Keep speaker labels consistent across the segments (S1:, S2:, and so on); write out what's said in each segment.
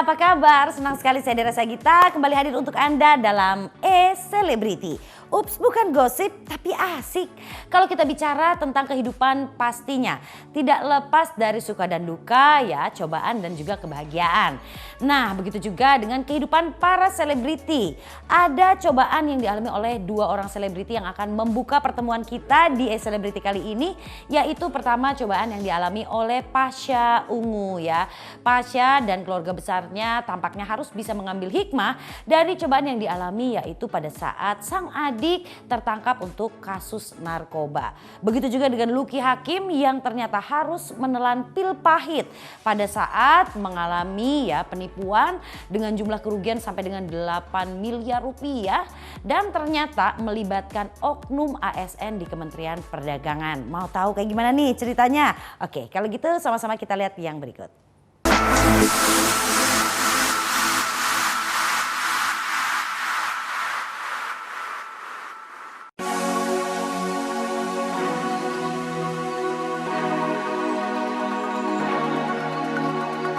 S1: apa kabar? Senang sekali saya Dera Sagita kembali hadir untuk Anda dalam E-Celebrity. Ups, bukan gosip tapi asik. Kalau kita bicara tentang kehidupan pastinya tidak lepas dari suka dan duka ya, cobaan dan juga kebahagiaan. Nah, begitu juga dengan kehidupan para selebriti. Ada cobaan yang dialami oleh dua orang selebriti yang akan membuka pertemuan kita di E-Celebrity kali ini, yaitu pertama cobaan yang dialami oleh Pasha Ungu ya. Pasha dan keluarga besarnya tampaknya harus bisa mengambil hikmah dari cobaan yang dialami, yaitu pada saat sang adik tertangkap untuk kasus narkoba. Begitu juga dengan Lucky Hakim yang ternyata harus menelan pil pahit pada saat mengalami ya penipuan dengan jumlah kerugian sampai dengan 8 miliar rupiah dan ternyata melibatkan oknum ASN di Kementerian Perdagangan. Mau tahu kayak gimana nih ceritanya? Oke, kalau gitu sama-sama kita lihat yang berikut.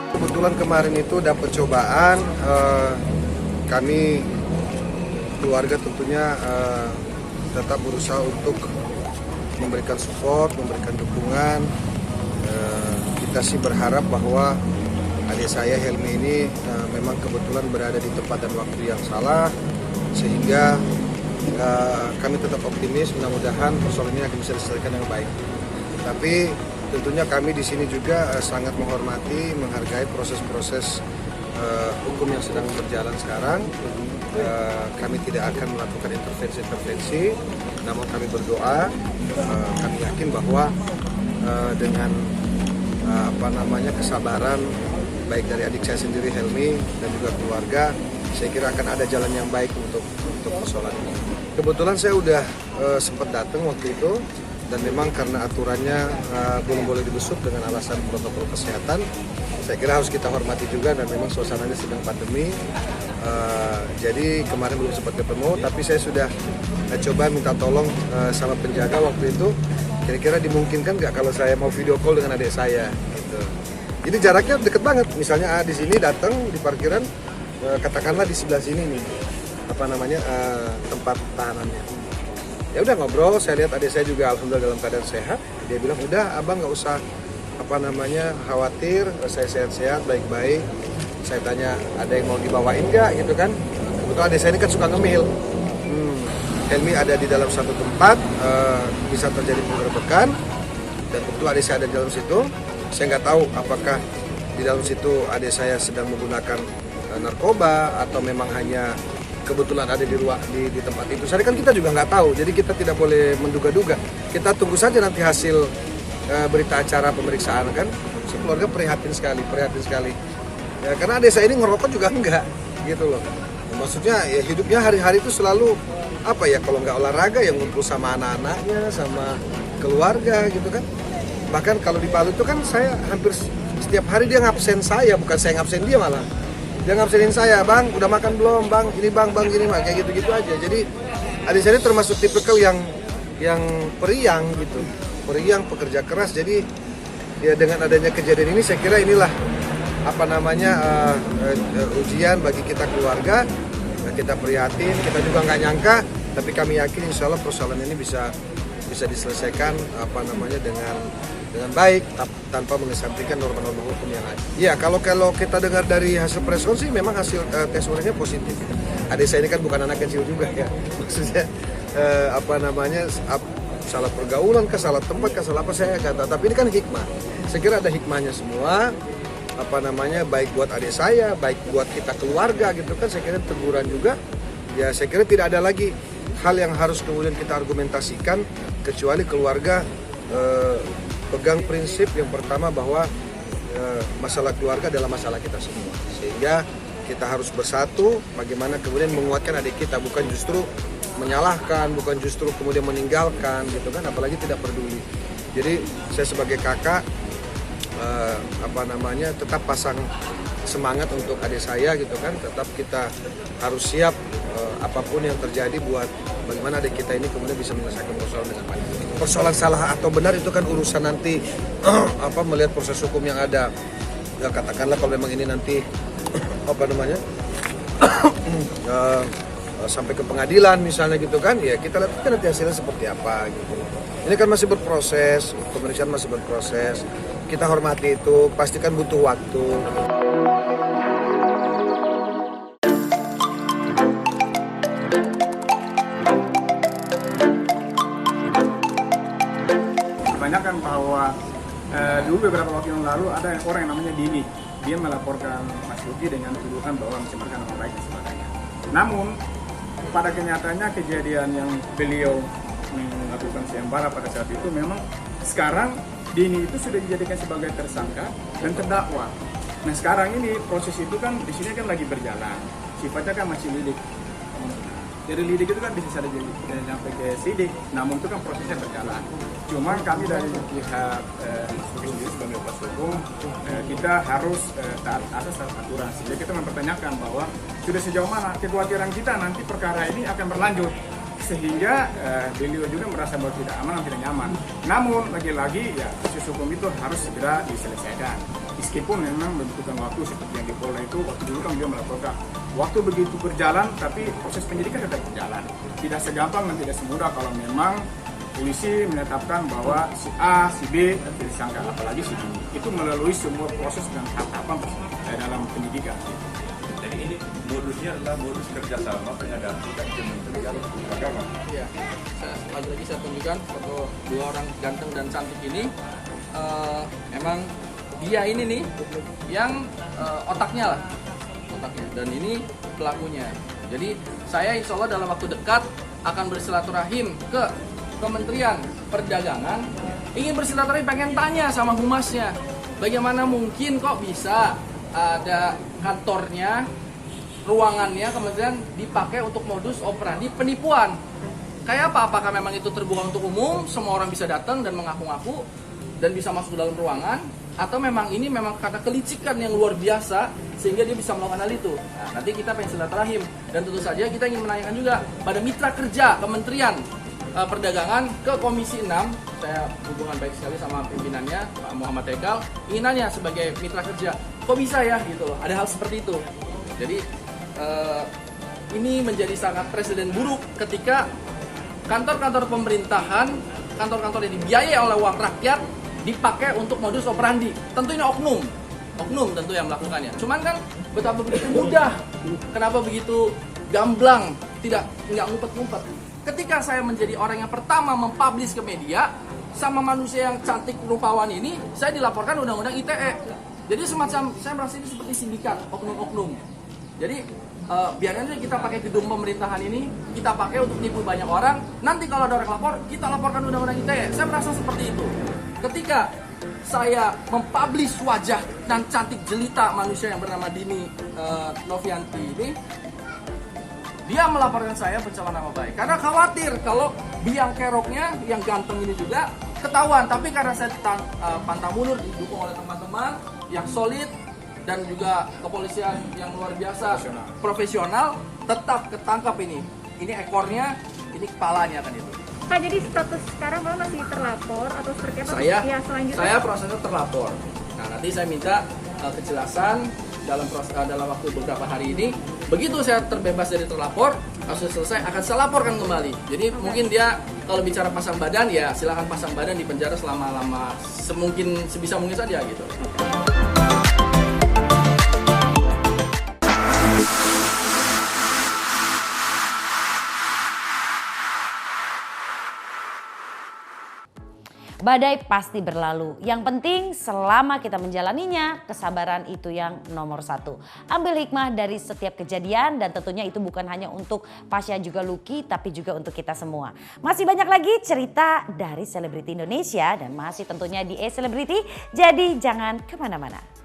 S2: Kebetulan kemarin itu dapat cobaan, kami keluarga tentunya tetap berusaha untuk memberikan support, memberikan dukungan. Kita sih berharap bahwa adik saya Helmi ini memang kebetulan berada di tempat dan waktu yang salah, sehingga kami tetap optimis, mudah-mudahan persoalan ini akan bisa diselesaikan dengan baik. Tapi tentunya kami di sini juga sangat menghormati, menghargai proses-proses hukum yang sedang berjalan sekarang. Kami tidak akan melakukan intervensi-intervensi, namun kami berdoa, kami yakin bahwa dengan kesabaran baik dari adik saya sendiri Helmi dan juga keluarga, saya kira akan ada jalan yang baik untuk persoalan ini. Kebetulan saya udah sempat datang waktu itu. Dan memang karena aturannya belum boleh dibesuk dengan alasan protokol kesehatan, saya kira harus kita hormati juga dan memang suasananya sedang pandemi. Jadi kemarin belum sempat ketemu, tapi saya sudah coba minta tolong sama penjaga waktu itu, kira-kira dimungkinkan nggak kalau saya mau video call dengan adik saya gitu. Jadi jaraknya deket banget, misalnya di sini datang di parkiran, katakanlah di sebelah sini nih, tempat tahanannya. Ya udah ngobrol, saya lihat adik saya juga alhamdulillah dalam keadaan sehat. Dia bilang udah abang nggak usah khawatir, saya sehat-sehat baik-baik. Saya tanya ada yang mau dibawain nggak gitu kan. Kebetulan adik saya ini kan suka ngemil. Helmi ada di dalam satu tempat, bisa terjadi penggerbekan dan kebetulan adik saya ada di dalam situ. Saya nggak tahu apakah di dalam situ adik saya sedang menggunakan narkoba atau memang hanya kebetulan ada di tempat itu. Saya kan kita juga nggak tahu, jadi kita tidak boleh menduga-duga. Kita tunggu saja nanti hasil berita acara pemeriksaan kan. Keluarga prihatin sekali. Ya, karena adik saya ini ngerokok juga enggak, gitu loh. Maksudnya ya hidupnya hari-hari itu selalu kalau nggak olahraga ya ngumpul sama anak-anaknya, sama keluarga gitu kan. Bahkan kalau di Palu itu kan saya hampir setiap hari dia ngabsen saya, bukan saya ngabsen dia malah. Dia ngabsenin saya, bang, udah makan belum, bang, ini bang, gini mah, kayak gitu-gitu aja. Jadi adik saya ini termasuk tipikal yang periang gitu, periang, pekerja keras. Jadi ya dengan adanya kejadian ini saya kira inilah ujian bagi kita keluarga. Kita prihatin, kita juga nggak nyangka, tapi kami yakin insya Allah persoalan ini bisa diselesaikan dengan baik tanpa mengesampingkan norma-norma hukum yang ada. Ya kalau kita dengar dari hasil press con sih memang hasil tes urinnya positif. Adik saya ini kan bukan anak kecil juga ya. Maksudnya salah pergaulan kah, salah tempat kah, salah apa saya kata. Tapi ini kan hikmah. Saya kira ada hikmahnya semua. Baik buat adik saya, baik buat kita keluarga gitu kan. Saya kira teguran juga. Ya saya kira tidak ada lagi hal yang harus kemudian kita argumentasikan kecuali keluarga pegang prinsip yang pertama bahwa masalah keluarga adalah masalah kita semua, sehingga kita harus bersatu bagaimana kemudian menguatkan adik kita, bukan justru menyalahkan, bukan justru kemudian meninggalkan gitu kan, apalagi tidak peduli. Jadi saya sebagai kakak tetap pasang semangat untuk adik saya gitu kan, tetap kita harus siap apapun yang terjadi buat bagaimana adik kita ini kemudian bisa menyelesaikan persoalan dengan baik. Persoalan salah atau benar itu kan urusan nanti melihat proses hukum yang ada. Ya katakanlah kalau memang ini nanti apa namanya sampai ke pengadilan misalnya gitu kan, ya kita lihat nanti hasilnya seperti apa gitu. Ini kan masih berproses, pemeriksaan masih berproses, kita hormati itu, pastikan butuh waktu.
S3: Kebanyakan bahwa dulu beberapa waktu yang lalu ada orang yang namanya Dini, dia melaporkan Mas Luki dengan tuduhan bahwa mencemarkan nama baik dan sebagainya. Namun pada kenyataannya kejadian yang beliau melakukan sayembara pada saat itu memang sekarang Dini itu sudah dijadikan sebagai tersangka dan terdakwa. Nah sekarang ini proses itu kan di sini kan lagi berjalan, sifatnya kan masih lidik. Dari lidik itu kan bisa saja sampai ke sidik, namun itu kan prosesnya berjalan. Cuma kami dari pihak sebagai kuasa hukum kita harus taat asas aturan. Sehingga kita mempertanyakan bahwa sudah sejauh mana kekhawatiran kita nanti perkara ini akan berlanjut, sehingga beliau juga merasa bahwa tidak aman dan tidak nyaman. Namun lagi-lagi ya proses hukum itu harus segera diselesaikan. Meskipun memang membutuhkan waktu seperti yang di Polda itu, waktu dulu kan beliau melaporkan. Waktu begitu berjalan, tapi proses penyidikan tetap berjalan. Tidak segampang dan tidak semudah kalau memang polisi menetapkan bahwa si A, si B disangka, apalagi si B. Itu melalui semua proses dan tahapan dalam penyidikan.
S4: Jadi ini modusnya adalah modus kerjasama pengadaan dan kementerian agama.
S5: Iya, lagi-lagi saya tunjukkan foto dua orang ganteng dan cantik ini. Emang dia ini nih yang otaknya lah, dan ini pelakunya. Jadi saya insya Allah dalam waktu dekat akan bersilaturahim ke Kementerian Perdagangan, ingin bersilaturahim, pengen tanya sama humasnya, bagaimana mungkin kok bisa ada kantornya, ruangannya kementerian dipakai untuk modus operandi penipuan. Kayak apa? Apakah memang itu terbuka untuk umum, semua orang bisa datang dan mengaku-ngaku dan bisa masuk ke dalam ruangan, atau memang ini memang karena kelicikan yang luar biasa sehingga dia bisa melakukan hal itu. Nah, nanti kita pengen silaturahim, dan tentu saja kita ingin menanyakan juga pada mitra kerja Kementerian Perdagangan ke Komisi 6. Saya hubungan baik sekali sama pimpinannya Pak Muhammad Tekal, ingin nanya sebagai mitra kerja, kok bisa ya gitu loh, ada hal seperti itu. Jadi ini menjadi sangat presiden buruk ketika kantor-kantor pemerintahan, kantor-kantor yang dibiayai oleh uang rakyat dipakai untuk modus operandi. Tentu ini oknum tentu yang melakukannya. Cuman kan betapa begitu mudah, kenapa begitu gamblang, nggak ngumpet-ngumpet. Ketika saya menjadi orang yang pertama mempublish ke media sama manusia yang cantik rupawan ini, saya dilaporkan undang-undang ITE. Jadi semacam saya merasa ini seperti sindikat oknum-oknum. Jadi biarkan aja kita pakai gedung pemerintahan ini, kita pakai untuk nipu banyak orang. Nanti kalau ada orang lapor, kita laporkan undang-undang ITE. Saya merasa seperti itu. Ketika saya mempublish wajah dan cantik jelita manusia yang bernama Dini Novianti ini, dia melaporkan saya pencemaran nama baik karena khawatir kalau biang keroknya yang ganteng ini juga ketahuan. Tapi karena saya pantang mundur, didukung oleh teman-teman yang solid dan juga kepolisian yang luar biasa profesional, tetap ketangkap ini ekornya, ini kepalanya kan itu.
S6: Pak, jadi status sekarang Pak masih terlapor atau seperti apa?
S5: Saya prosesnya terlapor. Nah, nanti saya minta kejelasan dalam waktu beberapa hari ini. Begitu saya terbebas dari terlapor, kasus selesai akan saya laporkan kembali. Jadi mungkin dia kalau bicara pasang badan, ya silakan pasang badan di penjara selama sebisa mungkin saja gitu.
S1: Badai pasti berlalu. Yang penting selama kita menjalaninya, kesabaran itu yang nomor satu. Ambil hikmah dari setiap kejadian, dan tentunya itu bukan hanya untuk Pasha juga Luki, tapi juga untuk kita semua. Masih banyak lagi cerita dari selebriti Indonesia dan masih tentunya di E-Celebrity, jadi jangan kemana-mana.